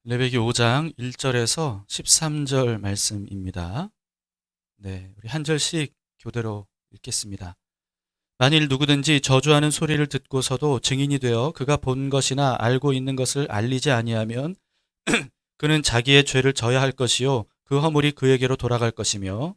레위기 5장 1절에서 13절 말씀입니다. 네, 우리 한 절씩 교대로 읽겠습니다. 만일 누구든지 저주하는 소리를 듣고서도 증인이 되어 그가 본 것이나 알고 있는 것을 알리지 아니하면 그는 자기의 죄를 져야 할 것이요 그 허물이 그에게로 돌아갈 것이며,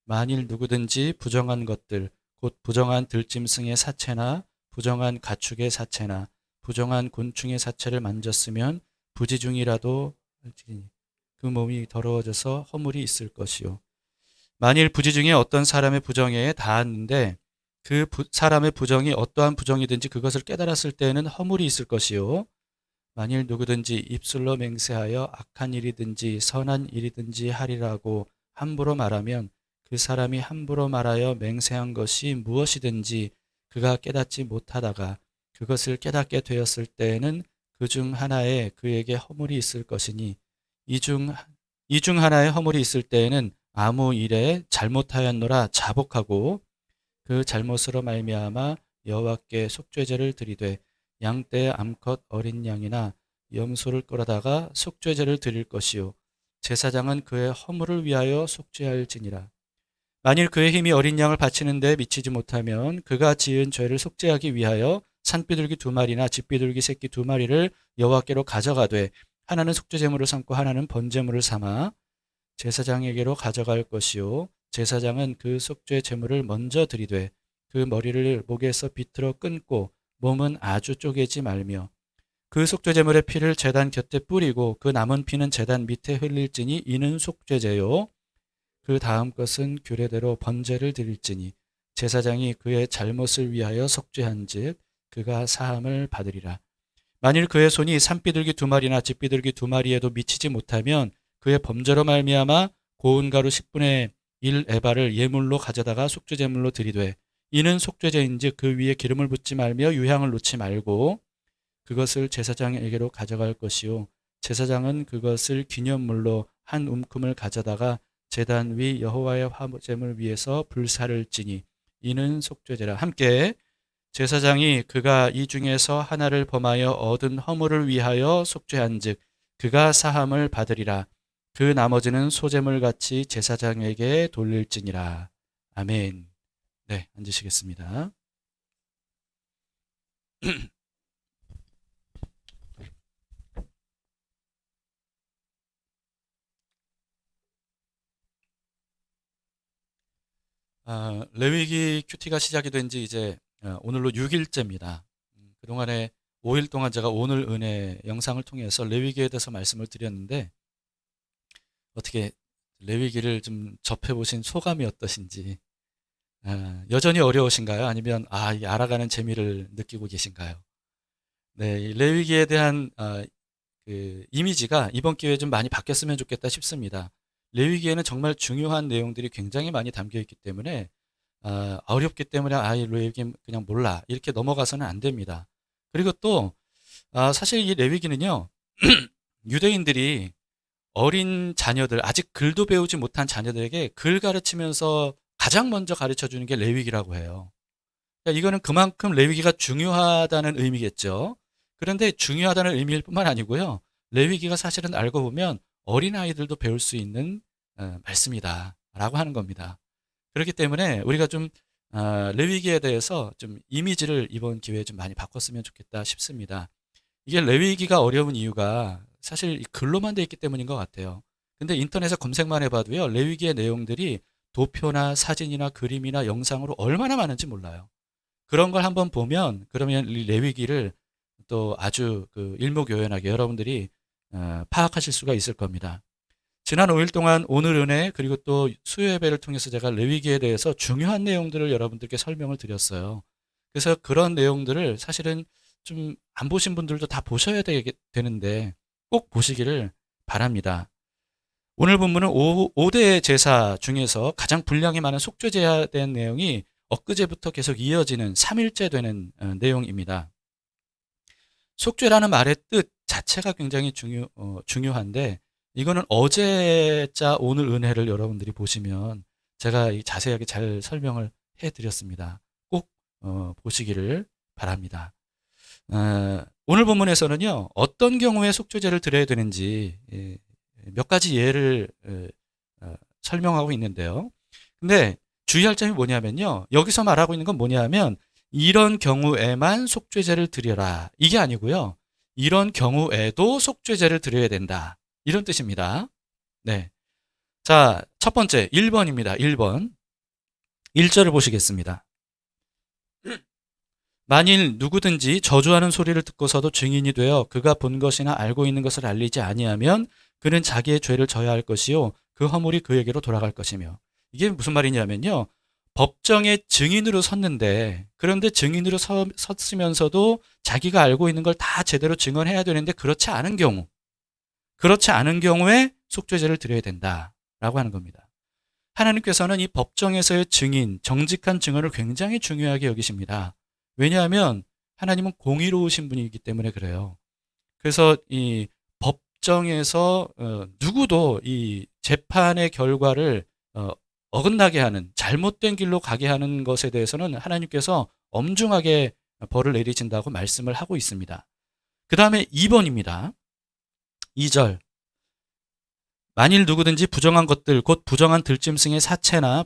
만일 누구든지 부정한 것들 곧 부정한 들짐승의 사체나 부정한 가축의 사체나 부정한 곤충의 사체를 만졌으면 부지중이라도 할지니 그 몸이 더러워져서 허물이 있을 것이요, 만일 부지중에 어떤 사람의 부정에 닿았는데 그 사람의 부정이 어떠한 부정이든지 그것을 깨달았을 때에는 허물이 있을 것이요, 만일 누구든지 입술로 맹세하여 악한 일이든지 선한 일이든지 하리라고 함부로 말하면 그 사람이 함부로 말하여 맹세한 것이 무엇이든지 그가 깨닫지 못하다가 그것을 깨닫게 되었을 때에는 그 중 하나에 그에게 허물이 있을 것이니, 이 중 하나에 허물이 있을 때에는 아무 일에 잘못하였노라 자복하고 그 잘못으로 말미암아 여호와께 속죄제를 드리되 양떼 암컷 어린 양이나 염소를 끌어다가 속죄제를 드릴 것이요 제사장은 그의 허물을 위하여 속죄할지니라. 만일 그의 힘이 어린 양을 바치는데 미치지 못하면 그가 지은 죄를 속죄하기 위하여 산비둘기 2마리나 집비둘기 새끼 2마리를 여호와께로 가져가되 하나는 속죄제물을 삼고 하나는 번제물을 삼아 제사장에게로 가져갈 것이요 제사장은 그 속죄 제물을 먼저 드리되 그 머리를 목에서 비틀어 끊고 몸은 아주 쪼개지 말며 그 속죄 제물의 피를 제단 곁에 뿌리고 그 남은 피는 제단 밑에 흘릴지니 이는 속죄제요 그 다음 것은 규례대로 번제를 드릴지니 제사장이 그의 잘못을 위하여 속죄한즉 그가 사함을 받으리라. 만일 그의 손이 산비둘기 2마리나 집비둘기 2마리에도 미치지 못하면 그의 범죄로 말미암아 고운 가루 10분의 1 에바를 예물로 가져다가 속죄제물로 드리되 이는 속죄제인즉 그 위에 기름을 붓지 말며 유향을 놓지 말고 그것을 제사장에게로 가져갈 것이요 제사장은 그것을 기념물로 한 움큼을 가져다가 제단 위 여호와의 화제물 위에서 불사를 지니 이는 속죄제라. 함께 제사장이 그가 이 중에서 하나를 범하여 얻은 허물을 위하여 속죄한즉 그가 사함을 받으리라. 그 나머지는 소제물 같이 제사장에게 돌릴지니라. 아멘. 네, 앉으시겠습니다. 레위기 큐티가 시작이 된 지 이제 오늘로 6일째입니다. 그동안에 5일 동안 제가 오늘 은혜 영상을 통해서 레위기에 대해서 말씀을 드렸는데 어떻게 레위기를 좀 접해보신 소감이 어떠신지, 여전히 어려우신가요? 아니면 이 알아가는 재미를 느끼고 계신가요? 네, 이 레위기에 대한 그 이미지가 이번 기회에 좀 많이 바뀌었으면 좋겠다 싶습니다. 레위기에는 정말 중요한 내용들이 굉장히 많이 담겨 있기 때문에 어렵기 때문에 이 레위기 그냥 몰라 이렇게 넘어가서는 안 됩니다. 그리고 또 사실 이 레위기는요 유대인들이 어린 자녀들, 아직 글도 배우지 못한 자녀들에게 글 가르치면서 가장 먼저 가르쳐 주는 게 레위기라고 해요. 그러니까 이거는 그만큼 레위기가 중요하다는 의미겠죠. 그런데 중요하다는 의미일 뿐만 아니고요. 레위기가 사실은 알고 보면 어린아이들도 배울 수 있는 말씀이다 라고 하는 겁니다. 그렇기 때문에 우리가 좀 레위기에 대해서 좀 이미지를 이번 기회에 좀 많이 바꿨으면 좋겠다 싶습니다. 이게 레위기가 어려운 이유가 사실 글로만 돼 있기 때문인 것 같아요. 근데 인터넷에 검색만 해봐도요. 레위기의 내용들이 도표나 사진이나 그림이나 영상으로 얼마나 많은지 몰라요. 그런 걸 한번 보면 그러면 이 레위기를 또 아주 그 일목요연하게 여러분들이 파악하실 수가 있을 겁니다. 지난 5일 동안 오늘 은혜 그리고 또 수요 예배를 통해서 제가 레위기에 대해서 중요한 내용들을 여러분들께 설명을 드렸어요. 그래서 그런 내용들을 사실은 좀 안 보신 분들도 다 보셔야 되는데 꼭 보시기를 바랍니다. 오늘 본문은 5대 제사 중에서 가장 분량이 많은 속죄제에 대한 내용이 엊그제부터 계속 이어지는 3일째 되는 내용입니다. 속죄라는 말의 뜻 자체가 굉장히 중요한데 이거는 어제자 오늘 은혜를 여러분들이 보시면 제가 자세하게 잘 설명을 해드렸습니다. 꼭 보시기를 바랍니다. 오늘 본문에서는요, 어떤 경우에 속죄제를 드려야 되는지 몇 가지 예를 설명하고 있는데요. 근데 주의할 점이 뭐냐면요, 여기서 말하고 있는 건 뭐냐면 이런 경우에만 속죄제를 드려라, 이게 아니고요, 이런 경우에도 속죄제를 드려야 된다, 이런 뜻입니다. 네. 자, 첫 번째 1번입니다. 1번 1절을 보시겠습니다. 만일 누구든지 저주하는 소리를 듣고서도 증인이 되어 그가 본 것이나 알고 있는 것을 알리지 아니하면 그는 자기의 죄를 져야 할 것이요 그 허물이 그에게로 돌아갈 것이며. 이게 무슨 말이냐면요, 법정에 증인으로 섰는데, 그런데 증인으로 섰으면서도 자기가 알고 있는 걸 다 제대로 증언해야 되는데 그렇지 않은 경우에 속죄제를 드려야 된다라고 하는 겁니다. 하나님께서는 이 법정에서의 증인, 정직한 증언을 굉장히 중요하게 여기십니다. 왜냐하면 하나님은 공의로우신 분이기 때문에 그래요. 그래서 이 법정에서 누구도 이 재판의 결과를 어긋나게 하는, 잘못된 길로 가게 하는 것에 대해서는 하나님께서 엄중하게 벌을 내리신다고 말씀을 하고 있습니다. 그 다음에 2번입니다. 2절. 만일 누구든지 부정한 것들, 곧 부정한 들짐승의 사체나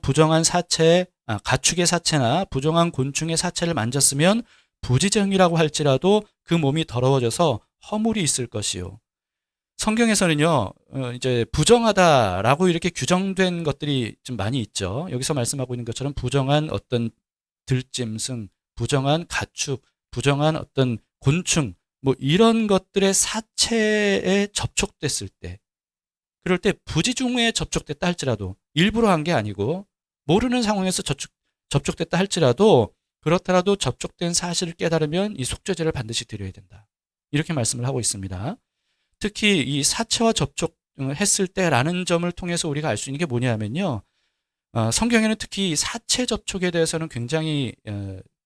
가축의 사체나 부정한 곤충의 사체를 만졌으면 부지정이라고 할지라도 그 몸이 더러워져서 허물이 있을 것이요. 성경에서는요, 이제 부정하다라고 이렇게 규정된 것들이 좀 많이 있죠. 여기서 말씀하고 있는 것처럼 부정한 어떤 들짐승, 부정한 가축, 부정한 어떤 곤충, 뭐 이런 것들의 사체에 접촉됐을 때, 그럴 때 부지중에 접촉됐다 할지라도, 일부러 한 게 아니고 모르는 상황에서 접촉됐다 할지라도, 그렇더라도 접촉된 사실을 깨달으면 이 속죄제를 반드시 드려야 된다, 이렇게 말씀을 하고 있습니다. 특히 이 사체와 접촉했을 때라는 점을 통해서 우리가 알 수 있는 게 뭐냐면요, 성경에는 특히 사체 접촉에 대해서는 굉장히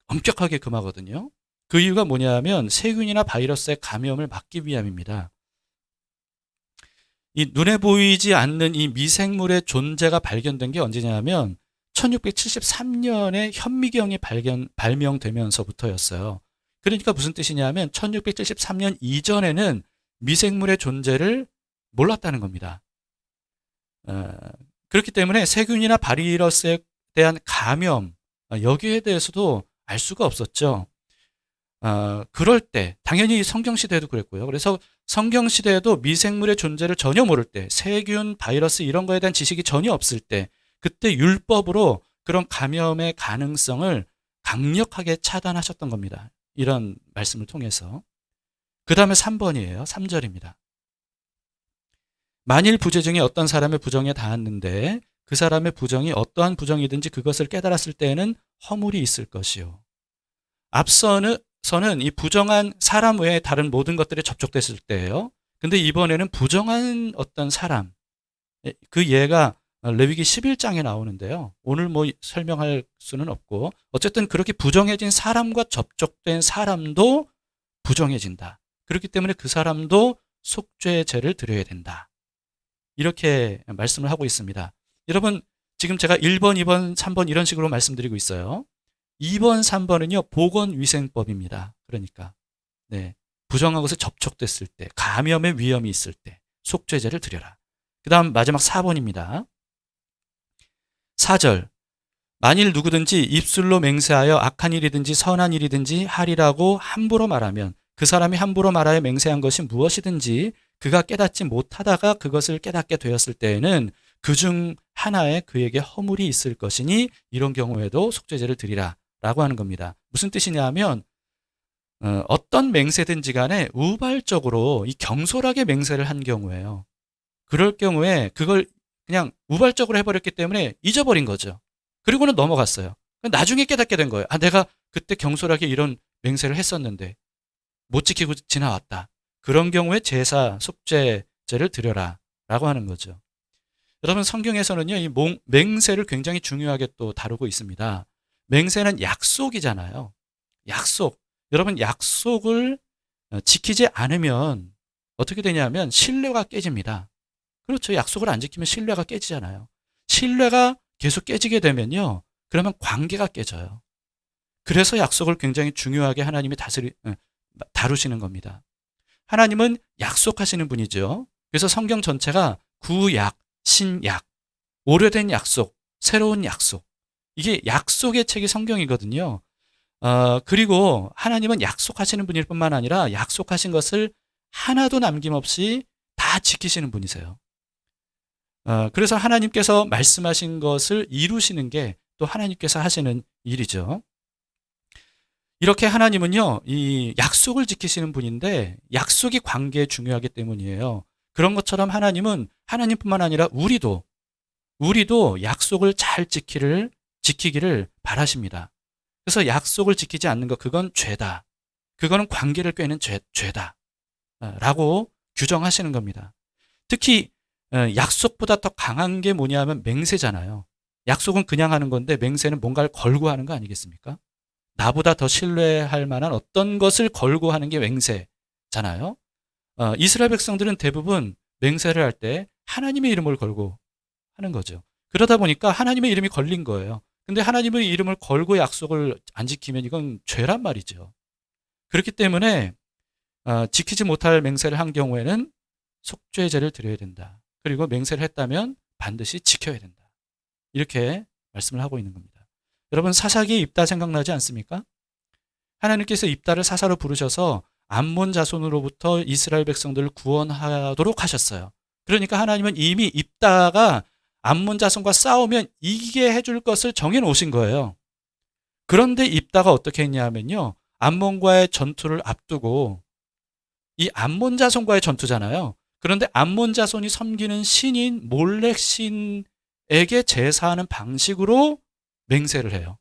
엄격하게 금하거든요. 그 이유가 뭐냐면 세균이나 바이러스의 감염을 막기 위함입니다. 이 눈에 보이지 않는 이 미생물의 존재가 발견된 게 언제냐면 1673년에 현미경이 발명되면서부터였어요. 그러니까 무슨 뜻이냐면 1673년 이전에는 미생물의 존재를 몰랐다는 겁니다. 그렇기 때문에 세균이나 바이러스에 대한 감염, 여기에 대해서도 알 수가 없었죠. 그럴 때 당연히 성경시대에도 그랬고요. 그래서 성경시대에도 미생물의 존재를 전혀 모를 때, 세균, 바이러스 이런 거에 대한 지식이 전혀 없을 때, 그때 율법으로 그런 감염의 가능성을 강력하게 차단하셨던 겁니다. 이런 말씀을 통해서. 그 다음에 3번이에요. 3절입니다. 만일 부재중에 어떤 사람의 부정에 닿았는데 그 사람의 부정이 어떠한 부정이든지 그것을 깨달았을 때에는 허물이 있을 것이요. 앞서는 이 부정한 사람 외에 다른 모든 것들이 접촉됐을 때예요. 근데 이번에는 부정한 어떤 사람, 그 예가 레위기 11장에 나오는데요. 오늘 뭐 설명할 수는 없고, 어쨌든 그렇게 부정해진 사람과 접촉된 사람도 부정해진다. 그렇기 때문에 그 사람도 속죄제를 드려야 된다, 이렇게 말씀을 하고 있습니다. 여러분, 지금 제가 1번, 2번, 3번 이런 식으로 말씀드리고 있어요. 2번, 3번은요, 보건위생법입니다. 그러니까 네, 부정한 것에 접촉됐을 때, 감염의 위험이 있을 때 속죄제를 드려라. 그 다음 마지막 4번입니다. 4절. 만일 누구든지 입술로 맹세하여 악한 일이든지 선한 일이든지 하리라고 함부로 말하면 그 사람이 함부로 말하여 맹세한 것이 무엇이든지 그가 깨닫지 못하다가 그것을 깨닫게 되었을 때에는 그중 하나에 그에게 허물이 있을 것이니 이런 경우에도 속죄제를 드리라 라고 하는 겁니다. 무슨 뜻이냐 하면 어떤 맹세든지 간에 우발적으로 이 경솔하게 맹세를 한 경우에요. 그럴 경우에 그걸 그냥 우발적으로 해버렸기 때문에 잊어버린 거죠. 그리고는 넘어갔어요. 나중에 깨닫게 된 거예요. 내가 그때 경솔하게 이런 맹세를 했었는데 못 지키고 지나왔다. 그런 경우에 제사 속죄제를 드려라 라고 하는 거죠. 여러분, 성경에서는요, 이 맹세를 굉장히 중요하게 또 다루고 있습니다. 맹세는 약속이잖아요. 약속. 여러분, 약속을 지키지 않으면 어떻게 되냐면 신뢰가 깨집니다. 그렇죠. 약속을 안 지키면 신뢰가 깨지잖아요. 신뢰가 계속 깨지게 되면요, 그러면 관계가 깨져요. 그래서 약속을 굉장히 중요하게 하나님이 다루시는 겁니다. 하나님은 약속하시는 분이죠. 그래서 성경 전체가 구약, 신약, 오래된 약속, 새로운 약속. 이게 약속의 책이 성경이거든요. 그리고 하나님은 약속하시는 분일 뿐만 아니라 약속하신 것을 하나도 남김없이 다 지키시는 분이세요. 그래서 하나님께서 말씀하신 것을 이루시는 게 또 하나님께서 하시는 일이죠. 이렇게 하나님은요, 이 약속을 지키시는 분인데 약속이 관계에 중요하기 때문이에요. 그런 것처럼 하나님은 하나님뿐만 아니라 우리도 약속을 잘 지키기를 바라십니다. 그래서 약속을 지키지 않는 것, 그건 죄다. 그거는 관계를 꿰는 죄다. 라고 규정하시는 겁니다. 특히 약속보다 더 강한 게 뭐냐면 맹세잖아요. 약속은 그냥 하는 건데 맹세는 뭔가를 걸고 하는 거 아니겠습니까? 나보다 더 신뢰할 만한 어떤 것을 걸고 하는 게 맹세잖아요. 이스라엘 백성들은 대부분 맹세를 할 때 하나님의 이름을 걸고 하는 거죠. 그러다 보니까 하나님의 이름이 걸린 거예요. 근데 하나님의 이름을 걸고 약속을 안 지키면 이건 죄란 말이죠. 그렇기 때문에 지키지 못할 맹세를 한 경우에는 속죄제를 드려야 된다. 그리고 맹세를 했다면 반드시 지켜야 된다. 이렇게 말씀을 하고 있는 겁니다. 여러분, 사사기 입다 생각나지 않습니까? 하나님께서 입다를 사사로 부르셔서 암몬 자손으로부터 이스라엘 백성들을 구원하도록 하셨어요. 그러니까 하나님은 이미 입다가 암몬 자손과 싸우면 이기게 해줄 것을 정해놓으신 거예요. 그런데 입다가 어떻게 했냐면요, 암몬과의 전투를 앞두고, 이 암몬 자손과의 전투잖아요. 그런데 암몬 자손이 섬기는 신인 몰렉 신에게 제사하는 방식으로 맹세를 해요.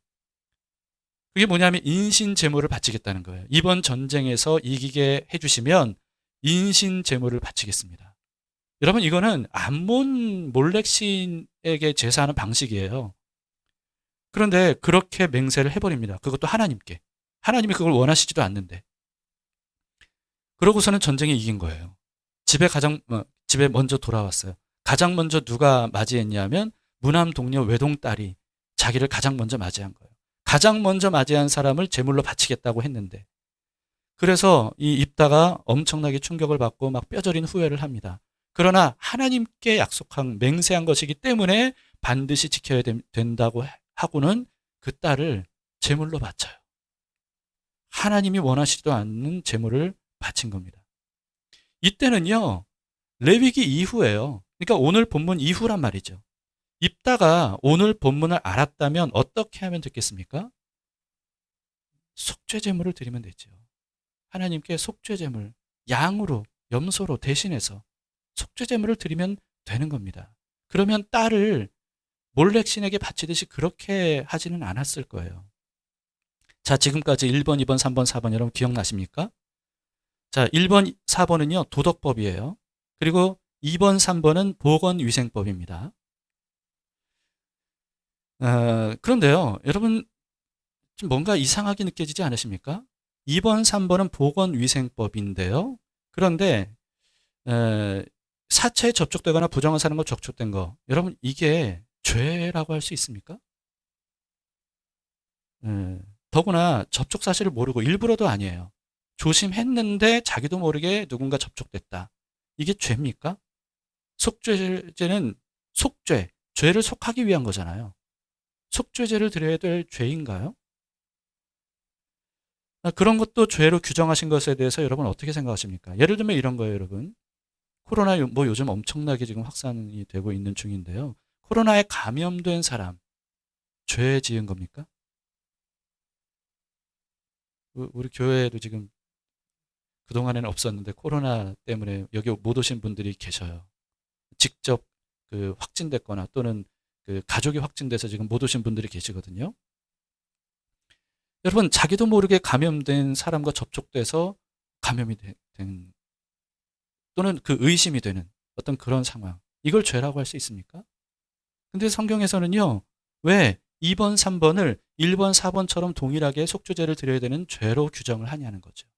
그게 뭐냐면 인신 제물을 바치겠다는 거예요. 이번 전쟁에서 이기게 해주시면 인신 제물을 바치겠습니다. 여러분, 이거는 암몬 몰렉 신에게 제사하는 방식이에요. 그런데 그렇게 맹세를 해버립니다. 그것도 하나님께. 하나님이 그걸 원하시지도 않는데. 그러고서는 전쟁에 이긴 거예요. 집에 먼저 돌아왔어요. 가장 먼저 누가 맞이했냐면 무남 동료 외동딸이 자기를 가장 먼저 맞이한 거예요. 가장 먼저 맞이한 사람을 제물로 바치겠다고 했는데, 그래서 이 입다가 엄청나게 충격을 받고 막 뼈저린 후회를 합니다. 그러나 하나님께 약속한 맹세한 것이기 때문에 반드시 지켜야 된다고 하고는 그 딸을 제물로 바쳐요. 하나님이 원하시지도 않는 제물을 바친 겁니다. 이때는요, 레위기 이후예요. 그러니까 오늘 본문 이후란 말이죠. 입다가 오늘 본문을 알았다면 어떻게 하면 좋겠습니까? 속죄 제물을 드리면 되죠. 하나님께 속죄 제물, 양으로, 염소로 대신해서 속죄 제물을 드리면 되는 겁니다. 그러면 딸을 몰렉 신에게 바치듯이 그렇게 하지는 않았을 거예요. 자, 지금까지 1번, 2번, 3번, 4번 여러분 기억나십니까? 자, 1번, 4번은요, 도덕법이에요. 그리고 2번, 3번은 보건위생법입니다. 그런데요, 여러분, 좀 뭔가 이상하게 느껴지지 않으십니까? 2번, 3번은 보건위생법인데요. 그런데 사체에 접촉되거나 부정한 사람과 접촉된 거, 여러분, 이게 죄라고 할 수 있습니까? 더구나 접촉 사실을 모르고 일부러도 아니에요. 조심했는데 자기도 모르게 누군가 접촉됐다. 이게 죄입니까? 속죄제는 죄를 속하기 위한 거잖아요. 속죄제를 드려야 될 죄인가요? 그런 것도 죄로 규정하신 것에 대해서 여러분 어떻게 생각하십니까? 예를 들면 이런 거예요, 여러분. 코로나 뭐 요즘 엄청나게 지금 확산이 되고 있는 중인데요. 코로나에 감염된 사람, 죄 지은 겁니까? 우리 교회에도 지금 그동안에는 없었는데 코로나 때문에 여기 못 오신 분들이 계셔요. 직접 그 확진됐거나 또는 그 가족이 확진돼서 지금 못 오신 분들이 계시거든요. 여러분, 자기도 모르게 감염된 사람과 접촉돼서 감염이 된 또는 그 의심이 되는 어떤 그런 상황, 이걸 죄라고 할 수 있습니까? 근데 성경에서는요, 왜 2번, 3번을 1번, 4번처럼 동일하게 속죄제를 드려야 되는 죄로 규정을 하냐는 거죠.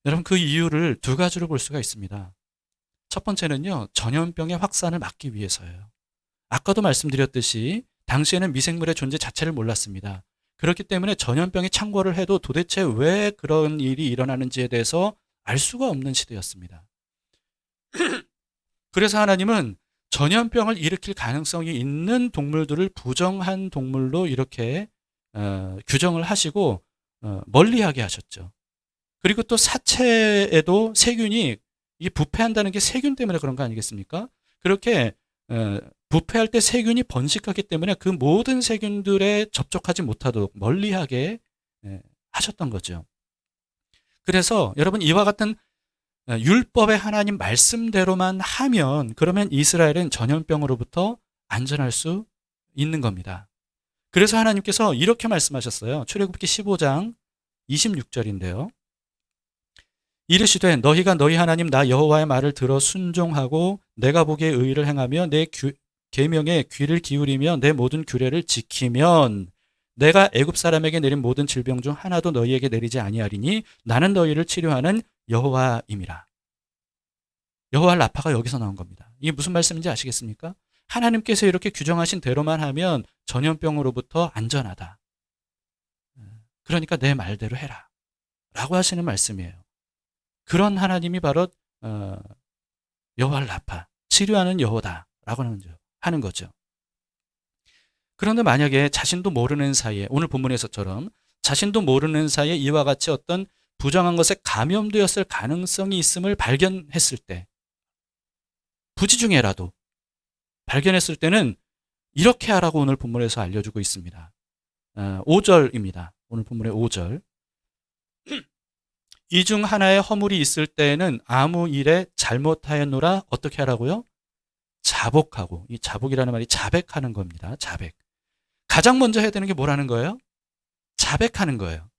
여러분, 그 이유를 두 가지로 볼 수가 있습니다. 첫 번째는요, 전염병의 확산을 막기 위해서예요. 아까도 말씀드렸듯이 당시에는 미생물의 존재 자체를 몰랐습니다. 그렇기 때문에 전염병이 창궐을 해도 도대체 왜 그런 일이 일어나는지에 대해서 알 수가 없는 시대였습니다. 그래서 하나님은 전염병을 일으킬 가능성이 있는 동물들을 부정한 동물로 이렇게 규정을 하시고 멀리하게 하셨죠. 그리고 또 사체에도 세균이 이게 부패한다는 게 세균 때문에 그런 거 아니겠습니까? 그렇게 부패할 때 세균이 번식하기 때문에 그 모든 세균들에 접촉하지 못하도록 멀리하게 하셨던 거죠. 그래서 여러분 이와 같은 율법의 하나님 말씀대로만 하면 그러면 이스라엘은 전염병으로부터 안전할 수 있는 겁니다. 그래서 하나님께서 이렇게 말씀하셨어요. 출애굽기 15장 26절인데요. 이르시되 너희가 너희 하나님 나 여호와의 말을 들어 순종하고 내가 보기에 의를 행하며 내 계명에 귀를 기울이며 내 모든 규례를 지키면 내가 애굽 사람에게 내린 모든 질병 중 하나도 너희에게 내리지 아니하리니 나는 너희를 치료하는 여호와임이라. 여호와 라파가 여기서 나온 겁니다. 이게 무슨 말씀인지 아시겠습니까? 하나님께서 이렇게 규정하신 대로만 하면 전염병으로부터 안전하다. 그러니까 내 말대로 해라. 라고 하시는 말씀이에요. 그런 하나님이 바로 여호와 라파, 치료하는 여호다라고 하는 거죠. 그런데 만약에 자신도 모르는 사이에 오늘 본문에서처럼 자신도 모르는 사이에 이와 같이 어떤 부정한 것에 감염되었을 가능성이 있음을 발견했을 때 부지 중에라도 발견했을 때는 이렇게 하라고 오늘 본문에서 알려주고 있습니다. 5절입니다. 오늘 본문의 5절. 이 중 하나의 허물이 있을 때에는 아무 일에 잘못하였노라 어떻게 하라고요? 자복하고, 이 자복이라는 말이 자백하는 겁니다. 자백. 가장 먼저 해야 되는 게 뭐라는 거예요? 자백하는 거예요.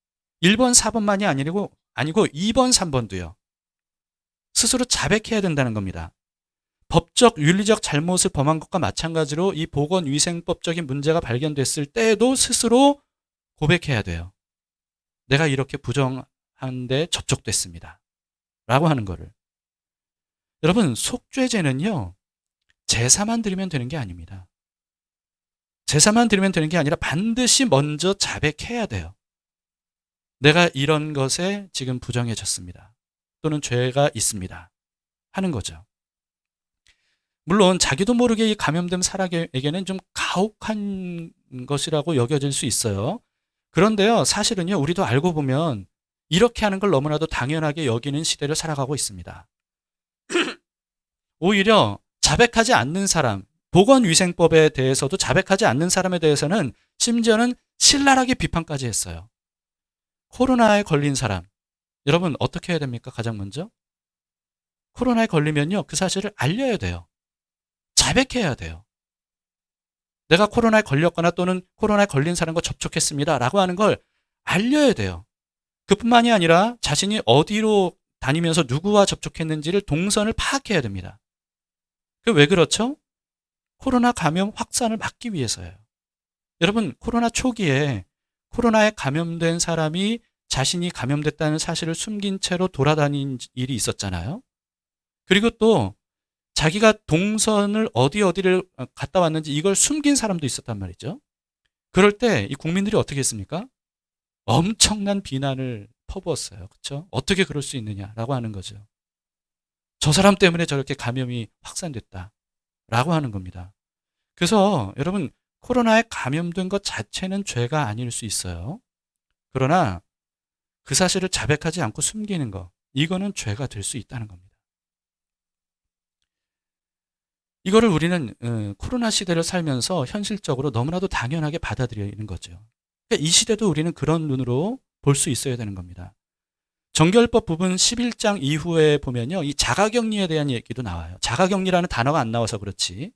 1번, 4번만이 아니고 2번, 3번도요. 스스로 자백해야 된다는 겁니다. 법적, 윤리적 잘못을 범한 것과 마찬가지로 이 보건위생법적인 문제가 발견됐을 때에도 스스로 고백해야 돼요. 내가 이렇게 부정한데 접촉됐습니다. 라고 하는 거를. 여러분, 속죄제는요, 제사만 드리면 되는 게 아닙니다. 제사만 드리면 되는 게 아니라 반드시 먼저 자백해야 돼요. 내가 이런 것에 지금 부정해졌습니다. 또는 죄가 있습니다. 하는 거죠. 물론 자기도 모르게 이 감염된 사람에게는 좀 가혹한 것이라고 여겨질 수 있어요. 그런데요, 사실은요, 우리도 알고 보면 이렇게 하는 걸 너무나도 당연하게 여기는 시대를 살아가고 있습니다. 오히려 자백하지 않는 사람, 보건위생법에 대해서도 자백하지 않는 사람에 대해서는 심지어는 신랄하게 비판까지 했어요. 코로나에 걸린 사람, 여러분 어떻게 해야 됩니까? 가장 먼저 코로나에 걸리면요, 그 사실을 알려야 돼요. 자백해야 돼요. 내가 코로나에 걸렸거나 또는 코로나에 걸린 사람과 접촉했습니다 라고 하는 걸 알려야 돼요. 그뿐만이 아니라 자신이 어디로 다니면서 누구와 접촉했는지를 동선을 파악해야 됩니다. 왜 그렇죠? 코로나 감염 확산을 막기 위해서예요. 여러분, 코로나 초기에 코로나에 감염된 사람이 자신이 감염됐다는 사실을 숨긴 채로 돌아다닌 일이 있었잖아요. 그리고 또 자기가 동선을 어디를 갔다 왔는지 이걸 숨긴 사람도 있었단 말이죠. 그럴 때 이 국민들이 어떻게 했습니까? 엄청난 비난을 퍼부었어요. 그렇죠? 어떻게 그럴 수 있느냐라고 하는 거죠. 저 사람 때문에 저렇게 감염이 확산됐다라고 하는 겁니다. 그래서 여러분, 코로나에 감염된 것 자체는 죄가 아닐 수 있어요. 그러나 그 사실을 자백하지 않고 숨기는 것, 이거는 죄가 될 수 있다는 겁니다. 이거를 우리는 코로나 시대를 살면서 현실적으로 너무나도 당연하게 받아들이는 거죠. 그러니까 이 시대도 우리는 그런 눈으로 볼 수 있어야 되는 겁니다. 정결법 부분 11장 이후에 보면요, 이 자가격리에 대한 얘기도 나와요. 자가격리라는 단어가 안 나와서 그렇지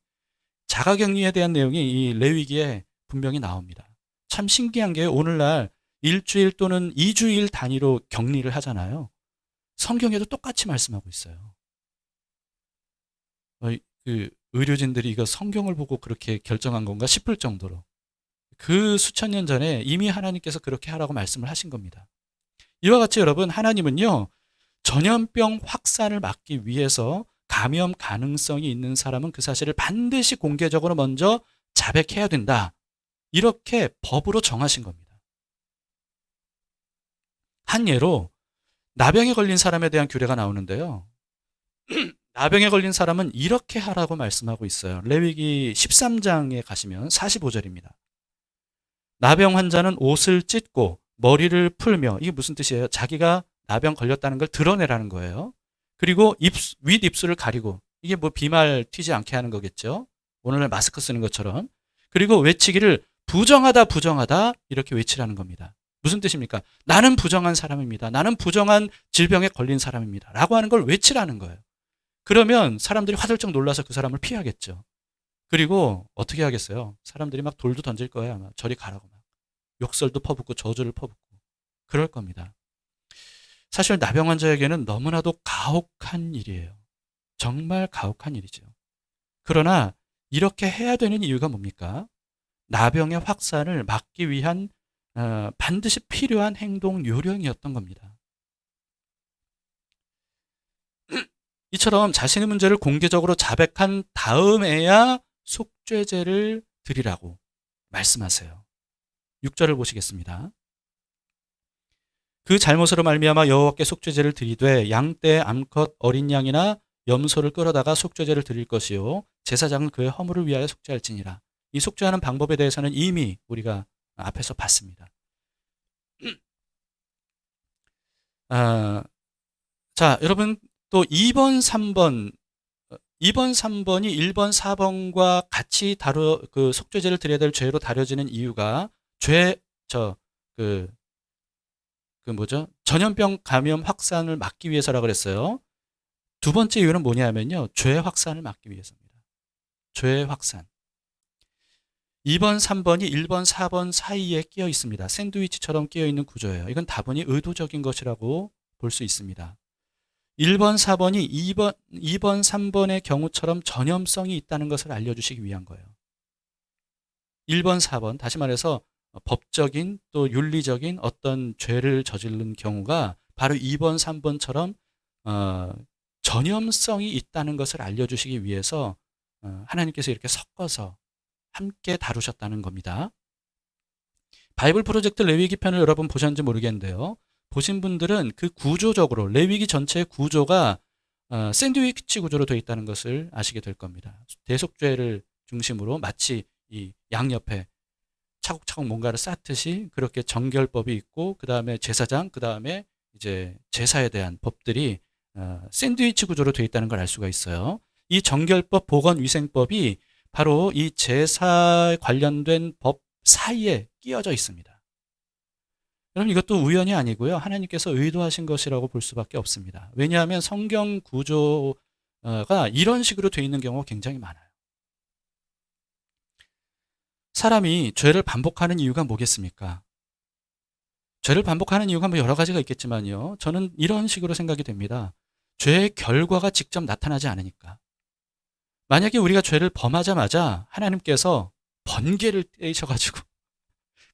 자가격리에 대한 내용이 이 레위기에 분명히 나옵니다. 참 신기한 게 오늘날 일주일 또는 2주일 단위로 격리를 하잖아요. 성경에도 똑같이 말씀하고 있어요. 그 의료진들이 이거 성경을 보고 그렇게 결정한 건가 싶을 정도로 그 수천 년 전에 이미 하나님께서 그렇게 하라고 말씀을 하신 겁니다. 이와 같이 여러분, 하나님은요, 전염병 확산을 막기 위해서 감염 가능성이 있는 사람은 그 사실을 반드시 공개적으로 먼저 자백해야 된다. 이렇게 법으로 정하신 겁니다. 한 예로 나병에 걸린 사람에 대한 규례가 나오는데요. 나병에 걸린 사람은 이렇게 하라고 말씀하고 있어요. 레위기 13장에 가시면 45절입니다. 나병 환자는 옷을 찢고 머리를 풀며, 이게 무슨 뜻이에요? 자기가 나병 걸렸다는 걸 드러내라는 거예요. 그리고 윗입술을 가리고, 이게 뭐 비말 튀지 않게 하는 거겠죠. 오늘날 마스크 쓰는 것처럼. 그리고 외치기를 부정하다 부정하다 이렇게 외치라는 겁니다. 무슨 뜻입니까? 나는 부정한 사람입니다. 나는 부정한 질병에 걸린 사람입니다. 라고 하는 걸 외치라는 거예요. 그러면 사람들이 화들짝 놀라서 그 사람을 피하겠죠. 그리고 어떻게 하겠어요? 사람들이 막 돌도 던질 거예요. 아마 저리 가라고 막. 욕설도 퍼붓고 저주를 퍼붓고 그럴 겁니다. 사실 나병 환자에게는 너무나도 가혹한 일이에요. 정말 가혹한 일이죠. 그러나 이렇게 해야 되는 이유가 뭡니까? 나병의 확산을 막기 위한 반드시 필요한 행동 요령이었던 겁니다. 이처럼 자신의 문제를 공개적으로 자백한 다음에야 속죄제를 드리라고 말씀하세요. 6절을 보시겠습니다. 그 잘못으로 말미암아 여호와께 속죄제를 드리되 양떼, 암컷, 어린 양이나 염소를 끌어다가 속죄제를 드릴 것이요 제사장은 그의 허물을 위하여 속죄할지니라. 이 속죄하는 방법에 대해서는 이미 우리가 앞에서 봤습니다. 자, 여러분 또 2번, 3번이 1번, 4번과 같이 그 속죄제를 드려야 될 죄로 다뤄지는 이유가 전염병 감염 확산을 막기 위해서라 그랬어요. 두 번째 이유는 뭐냐면요. 죄 확산을 막기 위해서입니다. 죄 확산. 2번, 3번이 1번, 4번 사이에 끼어 있습니다. 샌드위치처럼 끼어 있는 구조예요. 이건 다분히 의도적인 것이라고 볼 수 있습니다. 1번, 4번이 2번, 3번의 경우처럼 전염성이 있다는 것을 알려주시기 위한 거예요. 1번, 4번, 다시 말해서 법적인 또 윤리적인 어떤 죄를 저지른 경우가 바로 2번, 3번처럼 전염성이 있다는 것을 알려주시기 위해서 하나님께서 이렇게 섞어서 함께 다루셨다는 겁니다. 바이블 프로젝트 레위기 편을 여러분 보셨는지 모르겠는데요. 보신 분들은 그 구조적으로 레위기 전체의 구조가 샌드위치 구조로 되어 있다는 것을 아시게 될 겁니다. 대속죄를 중심으로 마치 이 양옆에 차곡차곡 뭔가를 쌓듯이 그렇게 정결법이 있고 그 다음에 제사장, 그 다음에 이제 제사에 대한 법들이 샌드위치 구조로 되어 있다는 걸 알 수가 있어요. 이 정결법, 보건위생법이 바로 이 제사에 관련된 법 사이에 끼어져 있습니다. 여러분 이것도 우연이 아니고요. 하나님께서 의도하신 것이라고 볼 수밖에 없습니다. 왜냐하면 성경 구조가 이런 식으로 되어 있는 경우가 굉장히 많아요. 사람이 죄를 반복하는 이유가 뭐겠습니까? 죄를 반복하는 이유가 뭐 여러 가지가 있겠지만요. 저는 이런 식으로 생각이 됩니다. 죄의 결과가 직접 나타나지 않으니까. 만약에 우리가 죄를 범하자마자 하나님께서 번개를 떼셔가지고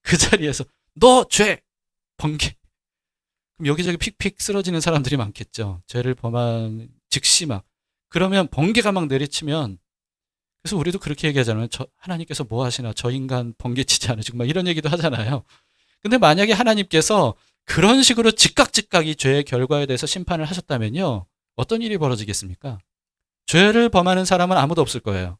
그 자리에서 너 죄! 번개. 그럼 여기저기 픽픽 쓰러지는 사람들이 많겠죠. 죄를 범한 즉시 막. 그러면 번개가 막 내리치면 그래서 우리도 그렇게 얘기하잖아요. 하나님께서 뭐 하시나 저 인간 번개 치지 않으시고 막 이런 얘기도 하잖아요. 근데 만약에 하나님께서 그런 식으로 즉각 이 죄의 결과에 대해서 심판을 하셨다면요. 어떤 일이 벌어지겠습니까? 죄를 범하는 사람은 아무도 없을 거예요.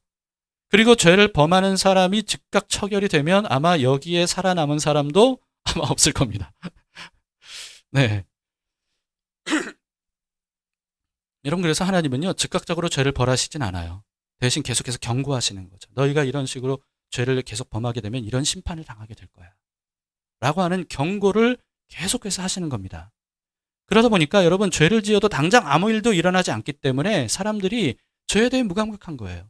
그리고 죄를 범하는 사람이 즉각 처결이 되면 아마 여기에 살아남은 사람도 아마 없을 겁니다. 네. 여러분 그래서 하나님은요. 즉각적으로 죄를 벌하시진 않아요. 대신 계속해서 경고하시는 거죠. 너희가 이런 식으로 죄를 계속 범하게 되면 이런 심판을 당하게 될 거야. 라고 하는 경고를 계속해서 하시는 겁니다. 그러다 보니까 여러분 죄를 지어도 당장 아무 일도 일어나지 않기 때문에 사람들이 죄에 대해 무감각한 거예요.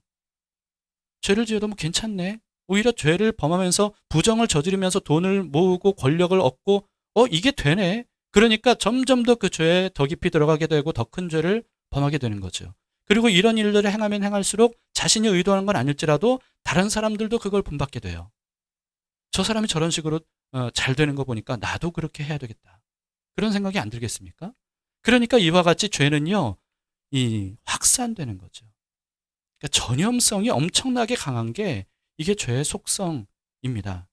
죄를 지어도 뭐 괜찮네. 오히려 죄를 범하면서 부정을 저지르면서 돈을 모으고 권력을 얻고 이게 되네. 그러니까 점점 더 그 죄에 더 깊이 들어가게 되고 더 큰 죄를 범하게 되는 거죠. 그리고 이런 일들을 행하면 행할수록 자신이 의도하는 건 아닐지라도 다른 사람들도 그걸 본받게 돼요. 저 사람이 저런 식으로 잘 되는 거 보니까 나도 그렇게 해야 되겠다. 그런 생각이 안 들겠습니까? 그러니까 이와 같이 죄는요. 이 확산되는 거죠. 그러니까 전염성이 엄청나게 강한 게 이게 죄의 속성입니다.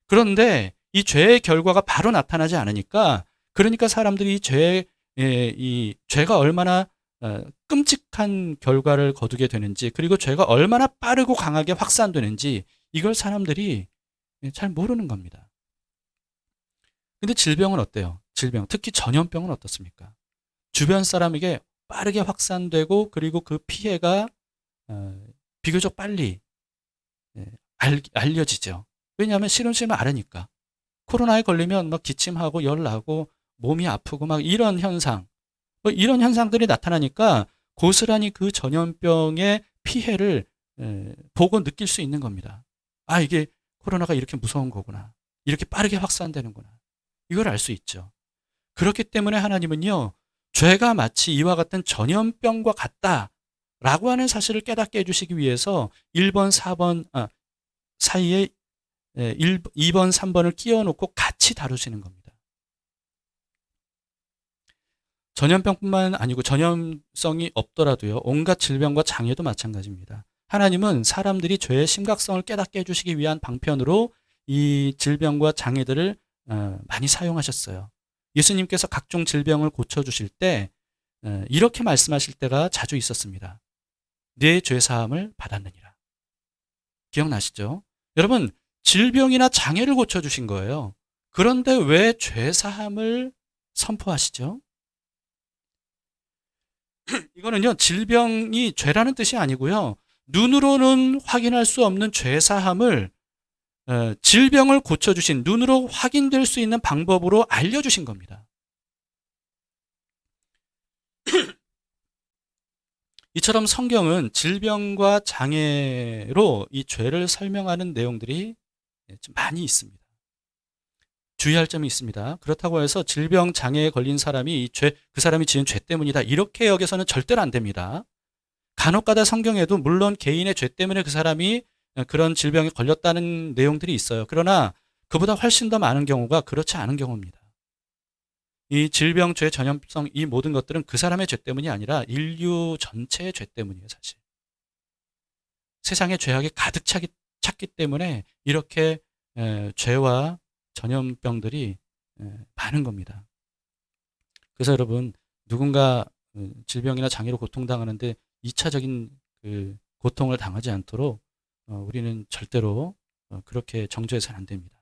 그런데 이 죄의 결과가 바로 나타나지 않으니까 그러니까 사람들이 이 죄가 얼마나 끔찍한 결과를 거두게 되는지, 그리고 죄가 얼마나 빠르고 강하게 확산되는지 이걸 사람들이 잘 모르는 겁니다. 근데 질병은 어때요? 질병, 특히 전염병은 어떻습니까? 주변 사람에게 빠르게 확산되고, 그리고 그 피해가 비교적 빨리 알려지죠. 왜냐하면 시름시름 앓으니까. 코로나에 걸리면 막 기침하고 열 나고 몸이 아프고 막 이런 현상, 이런 현상들이 나타나니까 고스란히 그 전염병의 피해를 보고 느낄 수 있는 겁니다. 아, 이게 코로나가 이렇게 무서운 거구나. 이렇게 빠르게 확산되는구나. 이걸 알 수 있죠. 그렇기 때문에 하나님은요, 죄가 마치 이와 같은 전염병과 같다라고 하는 사실을 깨닫게 해주시기 위해서 1번, 4번 사이에 2번, 3번을 끼워 놓고 같이 다루시는 겁니다. 전염병뿐만 아니고 전염성이 없더라도요, 온갖 질병과 장애도 마찬가지입니다. 하나님은 사람들이 죄의 심각성을 깨닫게 해주시기 위한 방편으로 이 질병과 장애들을 많이 사용하셨어요. 예수님께서 각종 질병을 고쳐주실 때 이렇게 말씀하실 때가 자주 있었습니다. 네 죄사함을 받았느니라. 기억나시죠? 여러분, 질병이나 장애를 고쳐주신 거예요. 그런데 왜 죄사함을 선포하시죠? 이거는요, 질병이 죄라는 뜻이 아니고요, 눈으로는 확인할 수 없는 죄사함을 질병을 고쳐주신, 눈으로 확인될 수 있는 방법으로 알려주신 겁니다. 이처럼 성경은 질병과 장애로 이 죄를 설명하는 내용들이 좀 많이 있습니다. 주의할 점이 있습니다. 그렇다고 해서 질병, 장애에 걸린 사람이 그 사람이 지은 죄 때문이다, 이렇게 여겨서는 절대로 안 됩니다. 간혹가다 성경에도 물론 개인의 죄 때문에 그 사람이 그런 질병에 걸렸다는 내용들이 있어요. 그러나 그보다 훨씬 더 많은 경우가 그렇지 않은 경우입니다. 이 질병, 죄, 전염성, 이 모든 것들은 그 사람의 죄 때문이 아니라 인류 전체의 죄 때문이에요, 사실. 세상에 죄악이 가득 찼기 때문에 이렇게 죄와 전염병들이 많은 겁니다. 그래서 여러분, 누군가 질병이나 장애로 고통당하는데 2차적인 그 고통을 당하지 않도록 우리는 절대로 그렇게 정죄해서는 안 됩니다.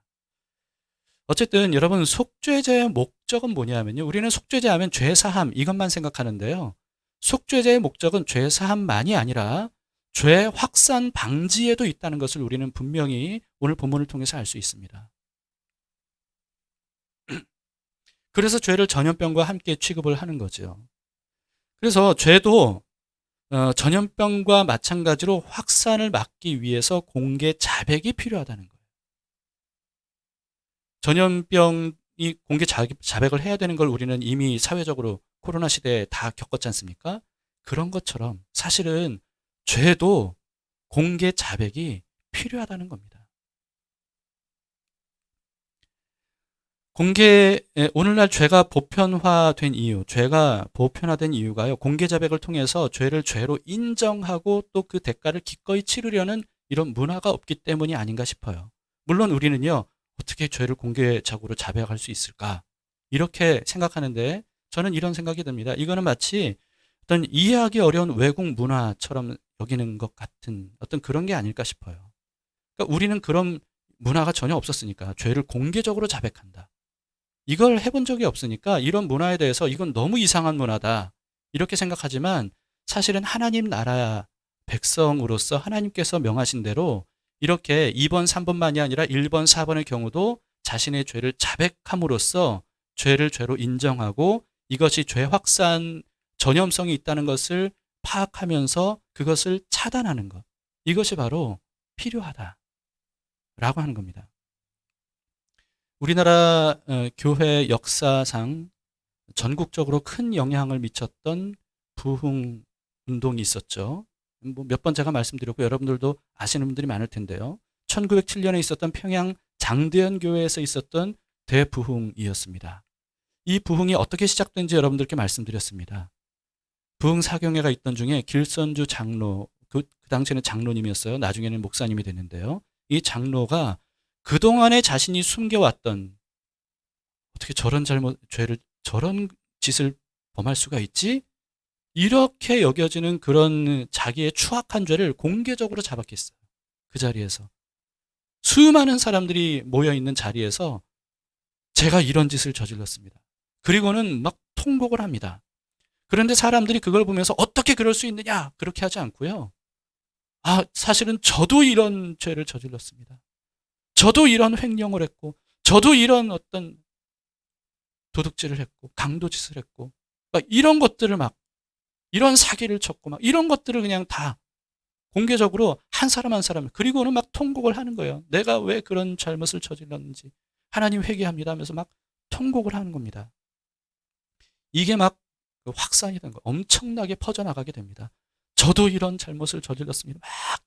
어쨌든 여러분, 속죄제의 목적은 뭐냐면요, 우리는 속죄제 하면 죄사함 이것만 생각하는데요, 속죄제의 목적은 죄사함만이 아니라 죄 확산 방지에도 있다는 것을 우리는 분명히 오늘 본문을 통해서 알 수 있습니다. 그래서 죄를 전염병과 함께 취급을 하는 거죠. 그래서 죄도 전염병과 마찬가지로 확산을 막기 위해서 공개 자백이 필요하다는 거예요. 전염병이 공개 자백을 해야 되는 걸 우리는 이미 사회적으로 코로나 시대에 다 겪었지 않습니까? 그런 것처럼 사실은 죄도 공개 자백이 필요하다는 겁니다. 오늘날 죄가 보편화된 이유가요, 공개 자백을 통해서 죄를 죄로 인정하고 또 그 대가를 기꺼이 치르려는 이런 문화가 없기 때문이 아닌가 싶어요. 물론 우리는요, 어떻게 죄를 공개적으로 자백할 수 있을까, 이렇게 생각하는데 저는 이런 생각이 듭니다. 이거는 마치 어떤 이해하기 어려운 외국 문화처럼 여기는 것 같은 어떤 그런 게 아닐까 싶어요. 그러니까 우리는 그런 문화가 전혀 없었으니까 죄를 공개적으로 자백한다, 이걸 해본 적이 없으니까 이런 문화에 대해서 이건 너무 이상한 문화다, 이렇게 생각하지만 사실은 하나님 나라 백성으로서 하나님께서 명하신 대로 이렇게 2번, 3번만이 아니라 1번, 4번의 경우도 자신의 죄를 자백함으로써 죄를 죄로 인정하고 이것이 죄 확산 전염성이 있다는 것을 파악하면서 그것을 차단하는 것, 이것이 바로 필요하다라고 하는 겁니다. 우리나라 교회 역사상 전국적으로 큰 영향을 미쳤던 부흥 운동이 있었죠. 몇 번 제가 말씀드렸고 여러분들도 아시는 분들이 많을 텐데요. 1907년에 있었던 평양 장대현 교회에서 있었던 대부흥이었습니다. 이 부흥이 어떻게 시작된지 여러분들께 말씀드렸습니다. 부흥 사경회가 있던 중에 길선주 장로, 그 당시에는 장로님이었어요. 나중에는 목사님이 됐는데요. 이 장로가 그동안에 자신이 숨겨왔던, 어떻게 저런 저런 짓을 범할 수가 있지? 이렇게 여겨지는 그런 자기의 추악한 죄를 공개적으로 자박했어요. 그 자리에서. 수많은 사람들이 모여있는 자리에서 제가 이런 짓을 저질렀습니다. 그리고는 막 통곡을 합니다. 그런데 사람들이 그걸 보면서 어떻게 그럴 수 있느냐? 그렇게 하지 않고요. 사실은 저도 이런 죄를 저질렀습니다. 저도 이런 횡령을 했고, 저도 이런 어떤 도둑질을 했고, 강도짓을 했고, 막 이런 것들을 이런 사기를 쳤고, 막 이런 것들을 그냥 다 공개적으로 한 사람 한 사람, 그리고는 막 통곡을 하는 거예요. 내가 왜 그런 잘못을 저질렀는지. 하나님 회개합니다 하면서 막 통곡을 하는 겁니다. 이게 막 확산이 된 거예요. 엄청나게 퍼져나가게 됩니다. 저도 이런 잘못을 저질렀습니다. 막